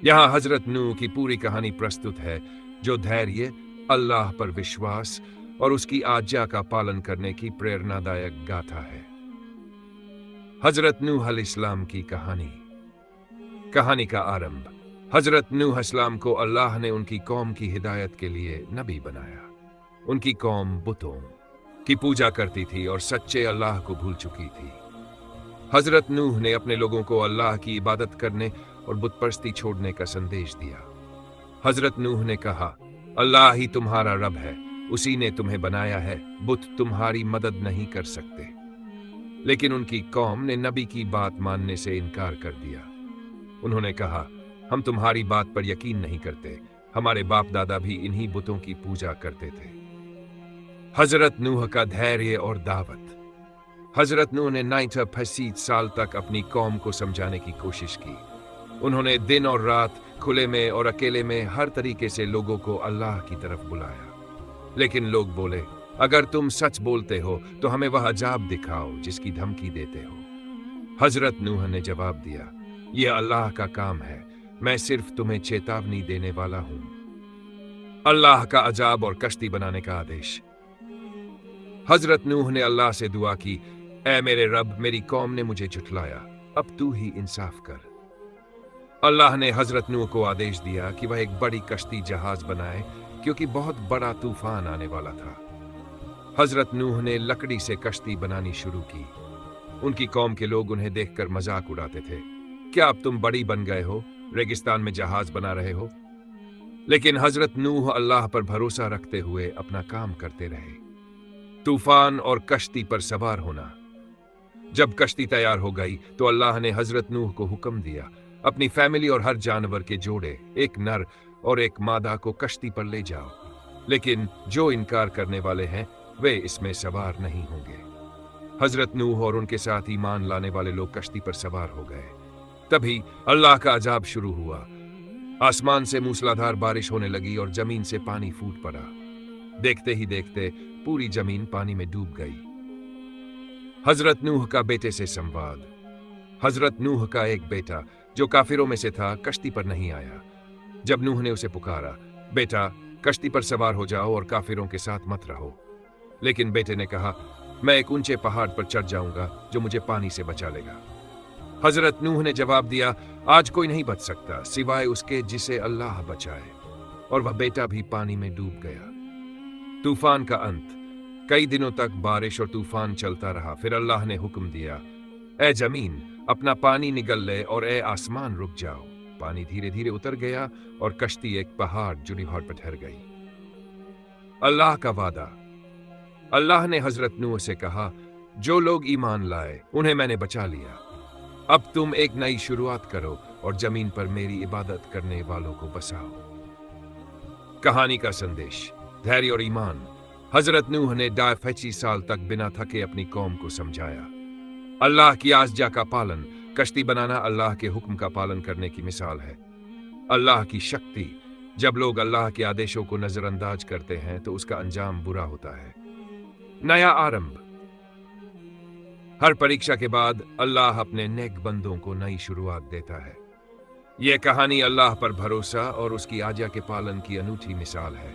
यहाँ हजरत नूह की पूरी कहानी प्रस्तुत है, जो धैर्य, अल्लाह पर विश्वास और उसकी आज्ञा का पालन करने की प्रेरणादायक गाथा है। हजरत नूह अलैहिस्सलाम की कहानी। कहानी का आरंभ। हजरत नूह अलैहिस्सलाम को अल्लाह ने उनकी कौम की हिदायत के लिए नबी बनाया। उनकी कौम बुतों की पूजा करती थी और सच्चे अल्लाह को भूल चुकी थी। हजरत नूह ने अपने लोगों को अल्लाह की इबादत करने और बुतपरस्ती छोड़ने का संदेश दिया। हजरत नूह ने कहा, अल्लाह ही तुम्हारा रब है, उसी ने तुम्हें बनाया है, बुत तुम्हारी मदद नहीं कर सकते। लेकिन उनकी कौम ने नबी की बात मानने से इनकार कर दिया। उन्होंने कहा, हम तुम्हारी बात पर यकीन नहीं करते, हमारे बाप दादा भी इन्हीं बुतों की पूजा करते थे। हजरत नूह का धैर्य और दावत। हजरत नूह ने 90 साल तक अपनी कौम को समझाने की कोशिश की। उन्होंने दिन और रात खुले में और अकेले में हर तरीके से लोगों को अल्लाह की तरफ बुलाया। लेकिन लोग बोले, अगर तुम सच बोलते हो तो हमें वह अजाब दिखाओ जिसकी धमकी देते हो। हजरत नूह ने जवाब दिया, यह अल्लाह का काम है, मैं सिर्फ तुम्हें चेतावनी देने वाला हूं। अल्लाह का अजाब और कश्ती बनाने का आदेश। हजरत नूह ने अल्लाह से दुआ की, ऐ मेरे रब, मेरी कौम ने मुझे झुठलाया, अब तू ही इंसाफ कर। अल्लाह ने हजरत नूह को आदेश दिया कि वह एक बड़ी कश्ती जहाज बनाए, क्योंकि बहुत बड़ा तूफान आने वाला था। हजरत नूह ने लकड़ी से कश्ती बनानी शुरू की। उनकी कौम के लोग उन्हें देखकर मजाक उड़ाते थे, क्या अब तुम बड़ी बन गए हो, रेगिस्तान में जहाज बना रहे हो? लेकिन हजरत नूह अल्लाह पर भरोसा रखते हुए अपना काम करते रहे। तूफान और कश्ती पर सवार होना। जब कश्ती तैयार हो गई तो अल्लाह ने हजरत नूह को हुक्म दिया, अपनी फैमिली और हर जानवर के जोड़े, एक नर और एक मादा को कश्ती पर ले जाओ, लेकिन जो इनकार करने वाले हैं वे इसमें सवार नहीं होंगे। हजरत नूह और उनके साथ ईमान लाने वाले लोग कश्ती पर सवार हो गए। तभी अल्लाह का अजाब शुरू हुआ। आसमान से मूसलाधार बारिश होने लगी और जमीन से पानी फूट पड़ा। देखते ही देखते पूरी जमीन पानी में डूब गई। हजरत नूह का बेटे से संवाद। हजरत नूह का एक बेटा जो काफिरों में से था कश्ती पर नहीं आया। जब नूह ने उसे पुकारा, बेटा कश्ती पर सवार हो जाओ और काफिरों के साथ मत रहो। लेकिन बेटे ने कहा, मैं एक ऊंचे पहाड़ पर चढ़ जाऊंगा जो मुझे पानी से बचा लेगा। हजरत नूह ने जवाब दिया, आज कोई नहीं बच सकता सिवाय उसके जिसे अल्लाह बचाए। और वह बेटा भी पानी में डूब गया। तूफान का अंत। कई दिनों तक बारिश और तूफान चलता रहा। फिर अल्लाह ने हुक्म दिया, ए जमीन अपना पानी निगल ले और ए आसमान रुक जाओ। पानी धीरे धीरे उतर गया और कश्ती एक पहाड़ जुड़ीहट पर ठहर गई। अल्लाह का वादा। अल्लाह ने हजरत नूह से कहा, जो लोग ईमान लाए उन्हें मैंने बचा लिया। अब तुम एक नई शुरुआत करो और जमीन पर मेरी इबादत करने वालों को बसाओ। कहानी का संदेश। धैर्य और ईमान। हजरत नूह ने 85 साल तक बिना थके अपनी कौम को समझाया। अल्लाह की आज्ञा का पालन। कश्ती बनाना अल्लाह के हुक्म का पालन करने की मिसाल है। अल्लाह की शक्ति। जब लोग अल्लाह के आदेशों को नजरअंदाज करते हैं तो उसका अंजाम बुरा होता है। नया आरंभ। हर परीक्षा के बाद अल्लाह अपने नेक बंदों को नई शुरुआत देता है। यह कहानी अल्लाह पर भरोसा और उसकी आज्ञा के पालन की अनूठी मिसाल है।